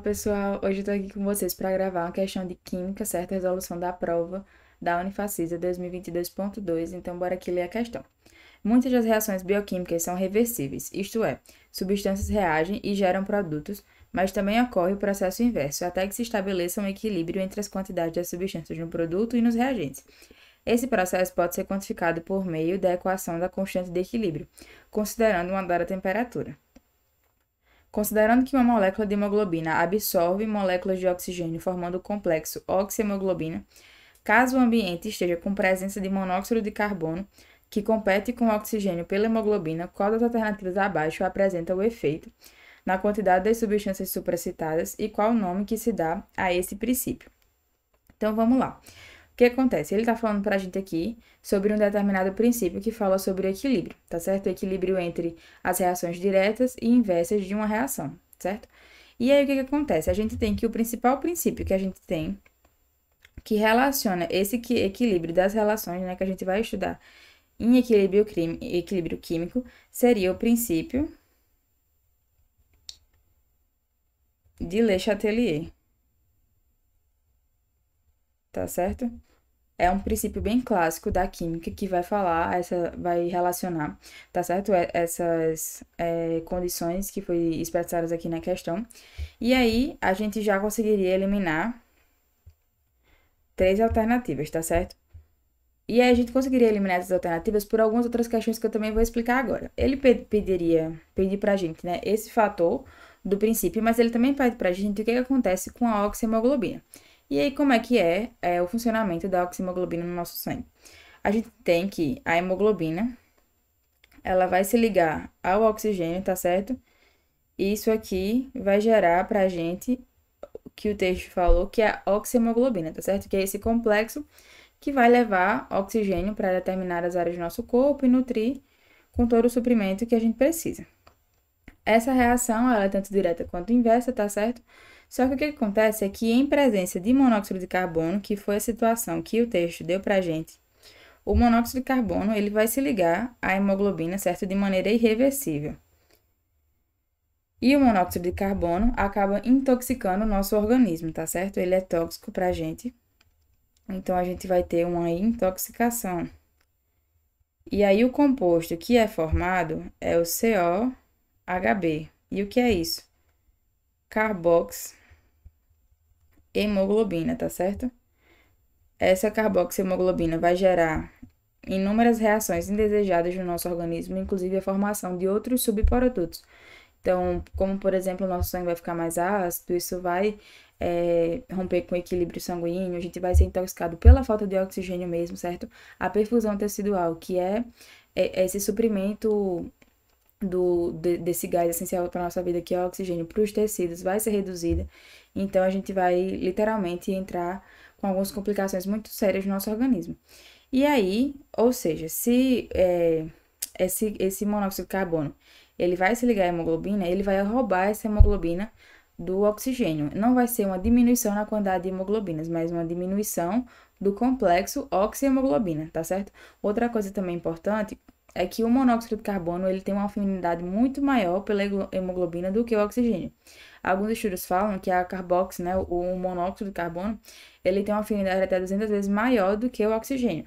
Pessoal, hoje eu tô aqui com vocês para gravar uma questão de química, certa resolução da prova da Unifacisa 2022.2, então bora aqui ler a questão. Muitas das reações bioquímicas são reversíveis, isto é, substâncias reagem e geram produtos, mas também ocorre o processo inverso, até que se estabeleça um equilíbrio entre as quantidades das substâncias no produto e nos reagentes. Esse processo pode ser quantificado por meio da equação da constante de equilíbrio, considerando uma dada temperatura. Considerando que uma molécula de hemoglobina absorve moléculas de oxigênio formando o complexo oxihemoglobina, caso o ambiente esteja com presença de monóxido de carbono, que compete com o oxigênio pela hemoglobina, qual das alternativas abaixo apresenta o efeito na quantidade das substâncias supracitadas e qual o nome que se dá a esse princípio? Então, vamos lá. O que acontece? Ele está falando para a gente aqui sobre um determinado princípio que fala sobre o equilíbrio, tá certo? O equilíbrio entre as reações diretas e inversas de uma reação, certo? E aí, o que acontece? A gente tem que o principal princípio que a gente tem que relaciona esse equilíbrio das relações, né, que a gente vai estudar em equilíbrio químico, seria o princípio de Le Chatelier, tá certo? É um princípio bem clássico da química que vai vai relacionar, tá certo? Essas condições que foi expressadas aqui na questão. E aí, a gente já conseguiria eliminar três alternativas, tá certo? E aí, a gente conseguiria eliminar essas alternativas por algumas outras questões que eu também vou explicar agora. Ele pedir pra gente, né, esse fator do princípio, mas ele também pede pra gente o que acontece com a oxihemoglobina. E aí, como é que é o funcionamento da oxihemoglobina no nosso sangue? A gente tem que a hemoglobina, ela vai se ligar ao oxigênio, tá certo? E isso aqui vai gerar pra gente o que o texto falou, que é a oxihemoglobina, tá certo? Que é esse complexo que vai levar oxigênio para determinadas áreas do nosso corpo e nutrir com todo o suprimento que a gente precisa. Essa reação, ela é tanto direta quanto inversa, tá certo? Só que o que acontece é que em presença de monóxido de carbono, que foi a situação que o texto deu pra gente, o monóxido de carbono, ele vai se ligar à hemoglobina, certo? De maneira irreversível. E o monóxido de carbono acaba intoxicando o nosso organismo, tá certo? Ele é tóxico pra gente. Então, a gente vai ter uma intoxicação. E aí, o composto que é formado é o COHB. E o que é isso? Carboxihemoglobina, tá certo? Essa carboxihemoglobina vai gerar inúmeras reações indesejadas no nosso organismo, inclusive a formação de outros subprodutos. Então, como por exemplo, o nosso sangue vai ficar mais ácido, isso vai romper com o equilíbrio sanguíneo, a gente vai ser intoxicado pela falta de oxigênio mesmo, certo? A perfusão tecidual, que é esse suprimento desse gás essencial para a nossa vida, que é o oxigênio, para os tecidos, vai ser reduzida. Então, a gente vai literalmente entrar com algumas complicações muito sérias no nosso organismo. E aí, ou seja, se esse monóxido de carbono ele vai se ligar à hemoglobina, ele vai roubar essa hemoglobina do oxigênio. Não vai ser uma diminuição na quantidade de hemoglobinas, mas uma diminuição do complexo oxihemoglobina, tá certo? Outra coisa também importante é que o monóxido de carbono ele tem uma afinidade muito maior pela hemoglobina do que o oxigênio. Alguns estudos falam que a carboxy, né, o monóxido de carbono, ele tem uma afinidade até 200 vezes maior do que o oxigênio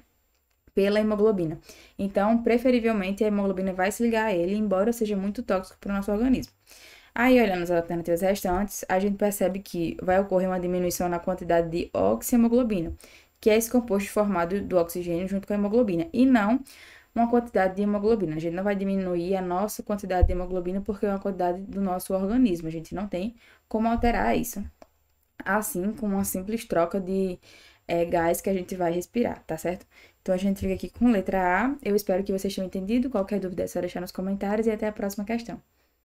pela hemoglobina. Então, preferivelmente, a hemoglobina vai se ligar a ele, embora seja muito tóxico para o nosso organismo. Aí, olhando as alternativas restantes, a gente percebe que vai ocorrer uma diminuição na quantidade de oxihemoglobina, que é esse composto formado do oxigênio junto com a hemoglobina, e não uma quantidade de hemoglobina. A gente não vai diminuir a nossa quantidade de hemoglobina porque é uma quantidade do nosso organismo. A gente não tem como alterar isso. Assim como uma simples troca de gás que a gente vai respirar, tá certo? Então, a gente fica aqui com letra A. Eu espero que vocês tenham entendido. Qualquer dúvida é só deixar nos comentários e até a próxima questão.